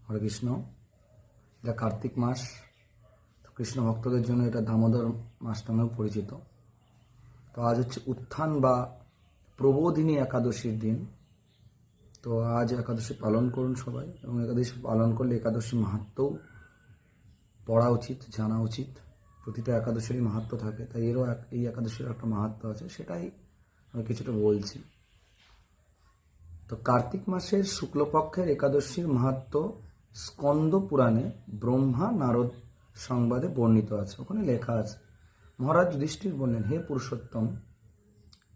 হরে কৃষ্ণ। এটা কার্তিক মাস, কৃষ্ণ ভক্তদের জন্য এটা দামোদর মাস নামেও পরিচিত। তো আজ হচ্ছে উত্থান বা প্রবোধিনী একাদশীর দিন। তো আজ একাদশী পালন করুন সবাই, এবং একাদশী পালন করলে একাদশী মাহাত্ম্যও পড়া উচিত, জানা উচিত। প্রতিটা একাদশীরই মাহাত্ম্য থাকে, তাই এই একাদশীর একটা মাহাত্ম্য আছে, সেটাই আমি কিছুটা বলছি। তো কার্তিক মাসের শুক্লপক্ষের একাদশীর মাহাত্ম্য স্কন্দ পুরাণে ব্রহ্মা নারদ সংবাদে বর্ণিত আছে। ওখানে লেখা আছে, মহারাজ যুধিষ্ঠির বললেন, হে পুরুষোত্তম,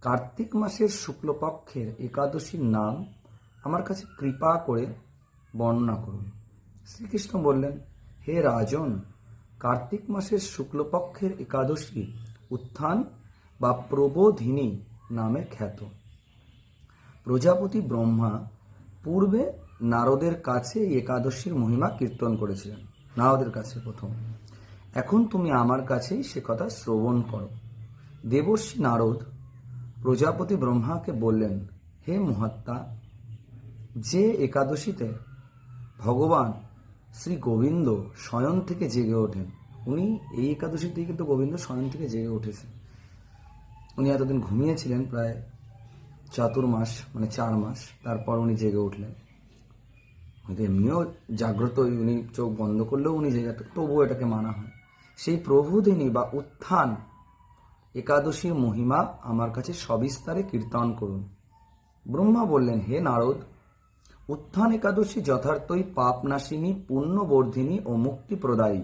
কার্তিক মাসের শুক্লপক্ষের একাদশীর নাম আমার কাছে কৃপা করে বর্ণনা করুন। শ্রীকৃষ্ণ বললেন, হে রাজন, কার্তিক মাসের শুক্লপক্ষের একাদশী উত্থান বা প্রবোধিনী নামে খ্যাত। প্রজাপতি ব্রহ্মা পূর্বে নারদের কাছে এই একাদশীর মহিমা কীর্তন করেছিলেন, নারদের কাছে প্রথম। এখন তুমি আমার কাছেই সে কথা শ্রবণ করো। দেবর্ষি নারদ প্রজাপতি ব্রহ্মাকে বললেন, হে মহাত্মা, যে একাদশীতে ভগবান শ্রী গোবিন্দ শয়ন থেকে জেগে ওঠেন, উনি এই একাদশীতেই কিন্তু গোবিন্দ শয়ন থেকে জেগে উঠেছেন। উনি এতদিন ঘুমিয়েছিলেন প্রায় চাতুর্মাস, মানে 4 মাস, তারপর উনি জেগে উঠলেন। এমনিও জাগ্রত, উনি চোখ বন্ধ করলেও উনি জেগে, তবুও এটাকে মানা হয়। সেই প্রবোধিনী বা উত্থান একাদশীর মহিমা আমার কাছে সবিস্তারে কীর্তন করুন। ব্রহ্মা বললেন, হে নারদ, উত্থান একাদশী যথার্থই পাপনাশিনী, পুণ্যবর্ধিনী ও মুক্তিপ্রদায়ী।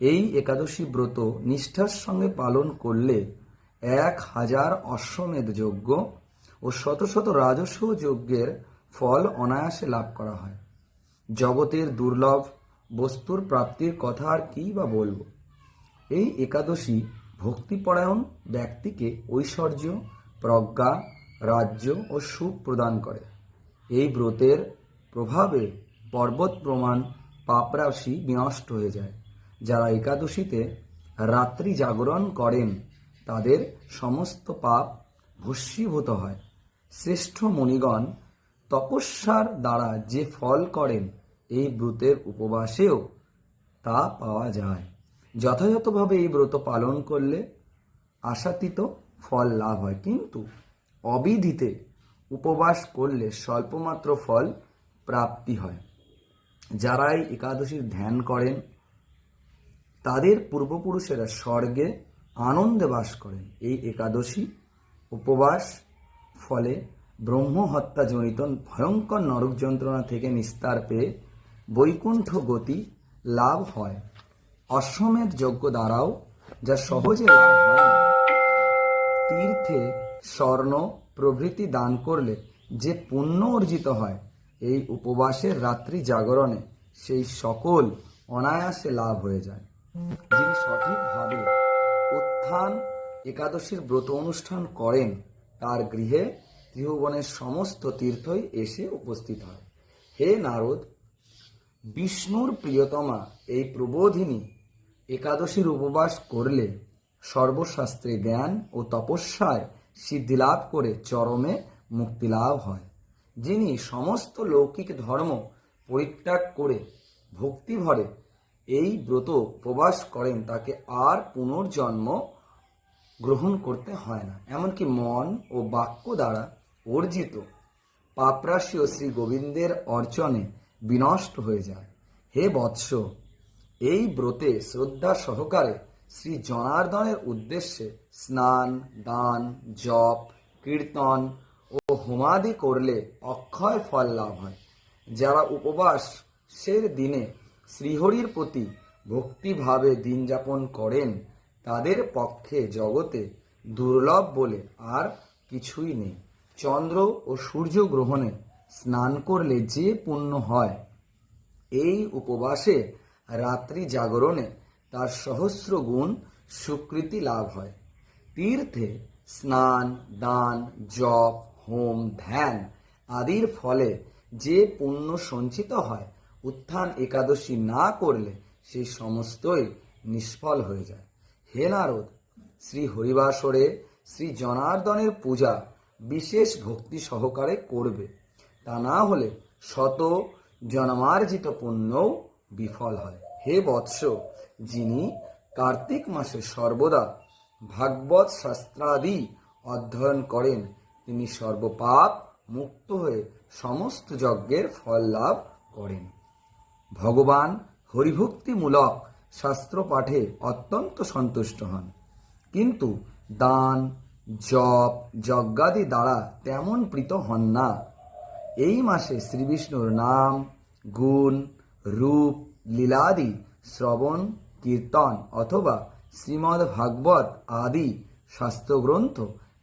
এই একাদশী ব্রত নিষ্ঠার সঙ্গে পালন করলে 1000 অশ্বমেধ যজ্ঞ ও শত শত রাজস্ব যজ্ঞের ফল অনায়াসে লাভ করা হয়। জগতের দুর্লভ বস্তুর প্রাপ্তির কথা আর কি বা বলবো। এই একাদশী ভক্তিপরায়ণ ব্যক্তিকে ঐশ্বর্য, প্রজ্ঞা, রাজ্য ও সুখ প্রদান করে। এই ব্রতের প্রভাবে পর্বত প্রমাণ পাপরাশি বিনষ্ট হয়ে যায়। যারা একাদশীতে রাত্রি জাগরণ করেন তাদের সমস্ত পাপ ভস্মীভূত হয়। শ্রেষ্ঠ মুনিগণ তপস্যার দ্বারা যে ফল করেন, এই ব্রতের উপবাসেও তা পাওয়া যায়। যথাযথভাবে এই ব্রত পালন করলে আশাতীত ফল লাভ হয়, কিন্তু অবিধিতে উপবাস করলে স্বল্পমাত্র ফল প্রাপ্তি হয়। যারা এই একাদশীর ধ্যান করেন তাদের পূর্বপুরুষেরা স্বর্গে আনন্দে বাস করেন। এই একাদশী উপবাস ফলে ব্রহ্মহত্যাজনিত ভয়ঙ্কর নরক যন্ত্রণা থেকে নিস্তার পেয়ে বৈকুণ্ঠ গতি লাভ হয়। অশ্বমেধ যজ্ঞ দ্বারাও যা সহজে লাভ হয় না, তীর্থে স্বর্ণ প্রভৃতি দান করলে যে পুণ্য অর্জিত হয়, এই উপবাসের রাত্রি জাগরণে সেই সকল অনায়াসে লাভ হয়ে যায়। যিনি সঠিকভাবে উত্থান একাদশীর ব্রত অনুষ্ঠান করেন, তার গৃহে ত্রিভুবনের সমস্ত তীর্থই এসে উপস্থিত হয়। হে নারদ, বিষ্ণুর প্রিয়তমা এই প্রবোধিনী একাদশীর উপবাস করলে সর্বশাস্ত্রে জ্ঞান ও তপস্যায় সিদ্ধিলাভ করে চরমে মুক্তিলাভ হয়। যিনি সমস্ত লৌকিক ধর্ম পরিত্যাগ করে ভক্তিভরে এই ব্রত উপবাস করেন, তাকে আর পুনর্জন্ম গ্রহণ করতে হয় না। এমনকি মন ও বাক্য দ্বারা অর্জিত পাপরাশিও শ্রী গোবিন্দের অর্চনে বিনষ্ট হয়ে যায়। হে বৎস, এই ব্রতে শ্রদ্ধা সহকারে শ্রী জনার্দনের উদ্দেশ্যে স্নান, দান, জপ, কীর্তন ও হোমাদি করলে অক্ষয় ফল লাভ হয়। যারা উপবাসের দিনে শ্রীহরির প্রতি ভক্তিভাবে দিন যাপন করেন, তাদের পক্ষে জগতে দুর্লভ বলে আর কিছুই নেই। চন্দ্র ও সূর্য গ্রহণে স্নান করলে যে পুণ্য হয়, এই উপবাসে রাত্রি জাগরণে তার সহস্র গুণ স্বীকৃতি লাভ হয়। তীর্থে স্নান, দান, জপ, হোম, ধ্যান আদির ফলে যে পুণ্য সঞ্চিত হয়, উত্থান একাদশী না করলে সেই সমস্তই নিষ্ফল হয়ে যায়। হে নারদ, শ্রী হরিবাসরে শ্রী জনার্দনের পূজা বিশেষ ভক্তি সহকারে করবে। তা না হলে শত জন্মার্জিত পুণ্যও বিফল হয়। হে বৎস, যিনি কার্তিক মাসে সর্বদা ভাগবত শাস্ত্রাদি অধ্যয়ন করেন, তিনি সর্বপাপ মুক্ত হয়ে সমস্ত যজ্ঞের ফল লাভ করেন। ভগবান হরিভক্তিমূলক শাস্ত্র পাঠে অত্যন্ত সন্তুষ্ট হন, কিন্তু দান, জপ, যজ্ঞাদি দ্বারা তেমন প্রীত হন না। এই মাসে শ্রীবিষ্ণুর নাম, গুণ, রূপ, লীলাদি শ্রবণ, কীর্তন অথবা শ্রীমদ্ ভাগবত আদি শাস্ত্রগ্রন্থ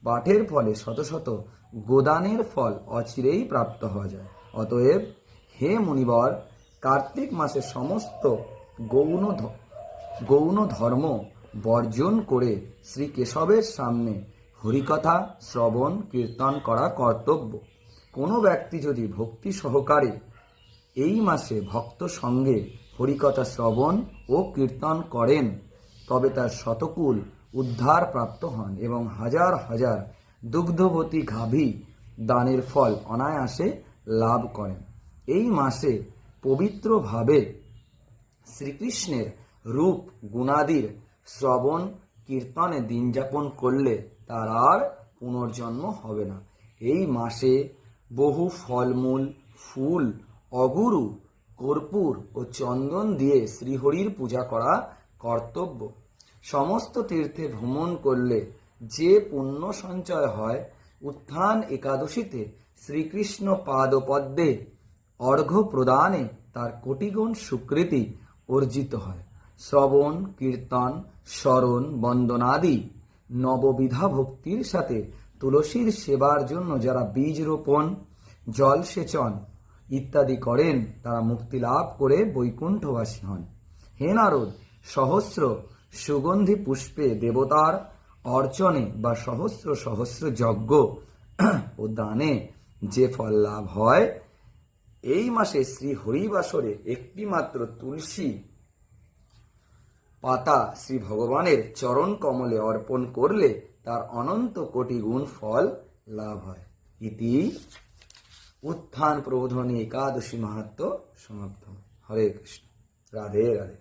পাঠের ফলে শত শত গোদানের ফল অচিরেই প্রাপ্ত হওয়া যায়। অতএব হে মুনিবর, কার্তিক মাসে সমস্ত গৌণ ধর্ম বর্জন করে শ্রী কেশবের সামনে হরিকথা শ্রবণ কীর্তন করা কর্তব্য। কোনো ব্যক্তি যদি ভক্তি সহকারে এই মাসে ভক্ত সঙ্গে হরিকথা শ্রবণ ও কীর্তন করেন, তবে তার শতকুল উদ্ধার প্রাপ্ত হন এবং হাজার হাজার দুগ্ধবতী গাভী দানের ফল অনায়াসে লাভ করেন। এই মাসে পবিত্রভাবে শ্রীকৃষ্ণের রূপ গুণাদির শ্রবণ কীর্তনে দিন যাপন করলে তার আর পুনর্জন্ম হবে না। এই মাসে বহু ফলমূল, ফুল, অগুরু, কর্পূর ও চন্দন দিয়ে শ্রীহরির পূজা করা কর্তব্য। সমস্ত তীর্থে ভ্রমণ করলে যে পুণ্য সঞ্চয় হয়, উত্থান একাদশীতে শ্রীকৃষ্ণ পাদপদ্মে অর্ঘ্য প্রদানে তার কোটিগুণ সুকৃতি অর্জিত হয়। শ্রবণ, কীর্তন, স্মরণ, বন্দনাদি নববিধা ভক্তির সাথে তুলসীর সেবার জন্য যারা বীজ রোপণ, জলসেচন ইত্যাদি করেন, তারা মুক্তি লাভ করে বৈকুণ্ঠবাসী হন। হে নারদ, সহস্র সুগন্ধি পুষ্পে দেবতার অর্চনে বা সহস্র সহস্র যজ্ঞ ও দানে যে ফল লাভ হয়, এই মাসে শ্রী হরিবাসরে একটি মাত্র তুলসী পাতা শ্রী ভগবানের চরণ কমলে অর্পণ করলে তার অনন্ত কোটি গুণ ফল লাভ হয়। ইতি উত্থান প্রবোধনী একাদশী মাহাত্ম্য সমাপ্ত। হরে কৃষ্ণ। রাধে রাধে।